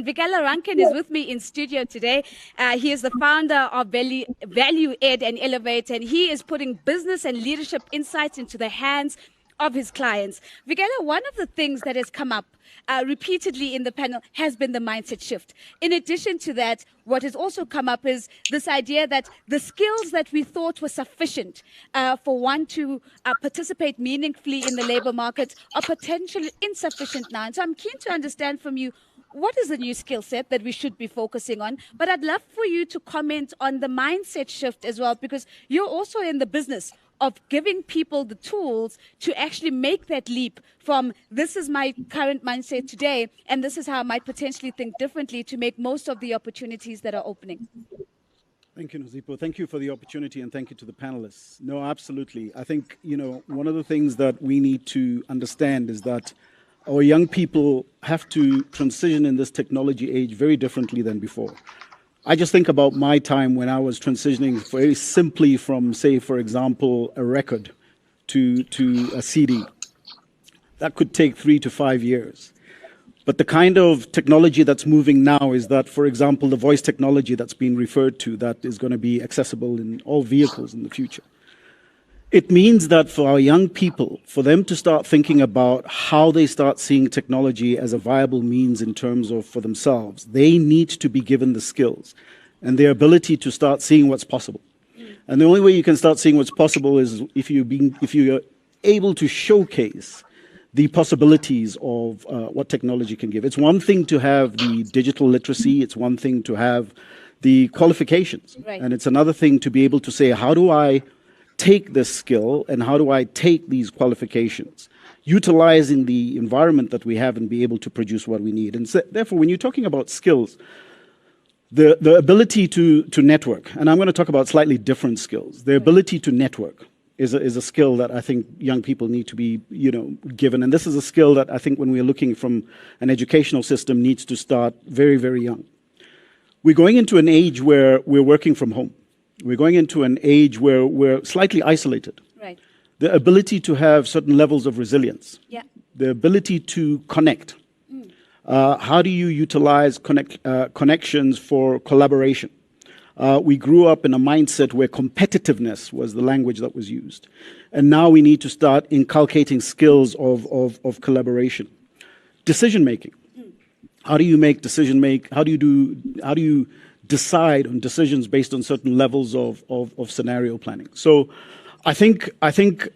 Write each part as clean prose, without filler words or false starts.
Vikela Rankin is with me in studio today. He is the founder of Value Ed and Elevate, and he is putting business and leadership insights into the hands of his clients. Vikela, one of the things that has come up repeatedly in the panel has been the mindset shift. In addition to that, what has also come up is this idea that the skills that we thought were sufficient for one to participate meaningfully in the labor market are potentially insufficient now. And so I'm keen to understand from you, what is the new skill set that we should be focusing on? But I'd love for you to comment on the mindset shift as well, because you're also in the business of giving people the tools to actually make that leap from this is my current mindset today and this is how I might potentially think differently to make most of the opportunities that are opening. Thank you, Nozipo. Thank you for the opportunity, and thank you to the panelists. No, absolutely. I think, one of the things that we need to understand is that our young people have to transition in this technology age very differently than before. I just think about my time when I was transitioning very simply from, say, for example, a record to a CD. That could take 3 to 5 years. But the kind of technology that's moving now is that, for example, the voice technology that's being referred to, that is going to be accessible in all vehicles in the future. It means that for our young people, for them to start thinking about how they start seeing technology as a viable means in terms of for themselves, they need to be given the skills and the ability to start seeing what's possible. And the only way you can start seeing what's possible is if you're able to showcase the possibilities of what technology can give. It's one thing to have the digital literacy, it's one thing to have the qualifications, right. And it's another thing to be able to say, how do I take this skill and how do I take these qualifications, utilizing the environment that we have and be able to produce what we need. And so, therefore, when you're talking about skills, the ability to network, and I'm going to talk about slightly different skills, the ability to network is a skill that I think young people need to be given. And this is a skill that I think when we're looking from an educational system needs to start very, very young. We're going into an age where we're working from home. We're going into an age where we're slightly isolated. Right. The ability to have certain levels of resilience. Yeah. The ability to connect. How do you utilize connections for collaboration? We grew up in a mindset where competitiveness was the language that was used. And now we need to start inculcating skills of collaboration. Decision making. How do you make how do you decide on decisions based on certain levels of scenario planning? So I think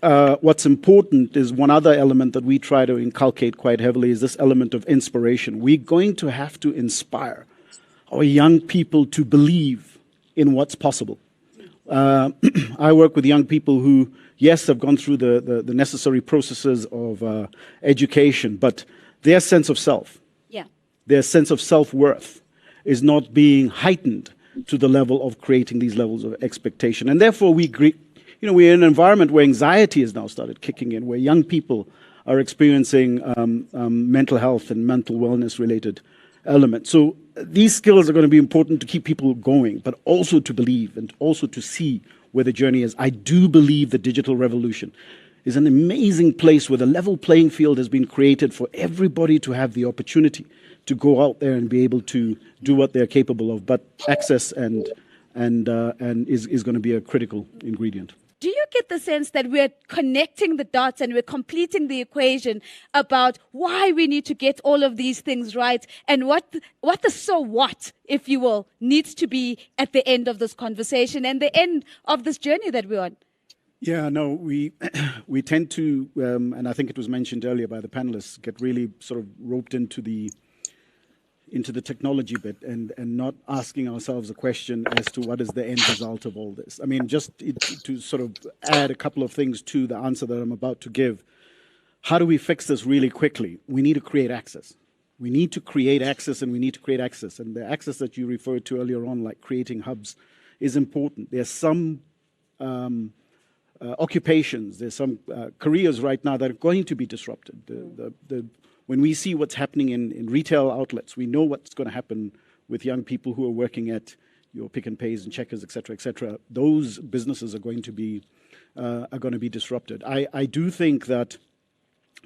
what's important is one other element that we try to inculcate quite heavily is this element of inspiration. We're going to have to inspire our young people to believe in what's possible. I work with young people who, yes, have gone through the necessary processes of education, but their sense of self, their sense of self-worth is not being heightened to the level of creating these levels of expectation. And therefore, we're in an environment where anxiety has now started kicking in, where young people are experiencing mental health and mental wellness-related elements. So these skills are going to be important to keep people going, but also to believe and also to see where the journey is. I do believe the digital revolution is an amazing place where the level playing field has been created for everybody to have the opportunity to go out there and be able to do what they're capable of. But access and is going to be a critical ingredient. Do you get the sense that we're connecting the dots and we're completing the equation about why we need to get all of these things right and what the so what, if you will, needs to be at the end of this conversation and the end of this journey that we're on? Yeah, no, we tend to, and I think it was mentioned earlier by the panelists, get really sort of roped into the technology bit and not asking ourselves a question as to what is the end result of all this. I mean, just to sort of add a couple of things to the answer that I'm about to give. How do we fix this really quickly? We need to create access. We need to create access and we need to create access. And the access that you referred to earlier on, like creating hubs, is important. There's some occupations, there's some careers right now that are going to be disrupted. When we see what's happening in retail outlets, we know what's going to happen with young people who are working at your Pick and Pays and Checkers, et cetera, et cetera. Those businesses are going to be disrupted. I do think that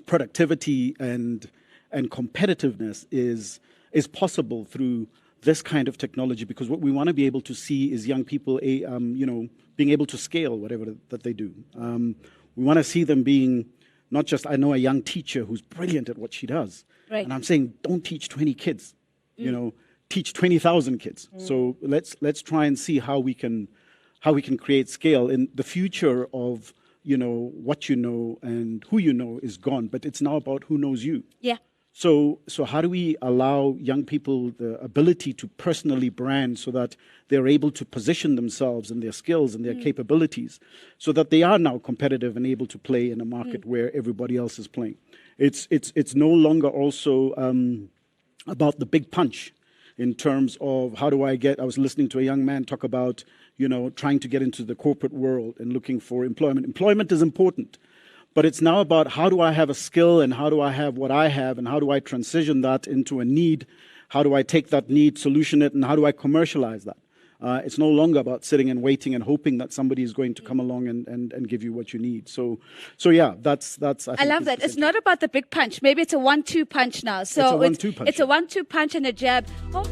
productivity and competitiveness is is possible through this kind of technology, because what we want to be able to see is young people, being able to scale whatever that they do. We want to see them being not just, I know a young teacher who's brilliant at what she does. Right. And I'm saying, don't teach 20 kids, teach 20,000 kids. So let's try and see how we can create scale. In the future of, what you know and who you know is gone, but it's now about who knows you. Yeah. So how do we allow young people the ability to personally brand so that they're able to position themselves and their skills and their capabilities so that they are now competitive and able to play in a market where everybody else is playing? It's no longer also about the big punch in terms of I was listening to a young man talk about, trying to get into the corporate world and looking for employment. Employment is important. But it's now about how do I have a skill and how do I have what I have and how do I transition that into a need? How do I take that need, solution it, and how do I commercialize that? It's no longer about sitting and waiting and hoping that somebody is going to come along and give you what you need. So yeah, that's. I love that. It's not about the big punch. Maybe it's a 1-2 punch now. So it's a 1-2 punch. It's a 1-2 punch and a jab. Oh,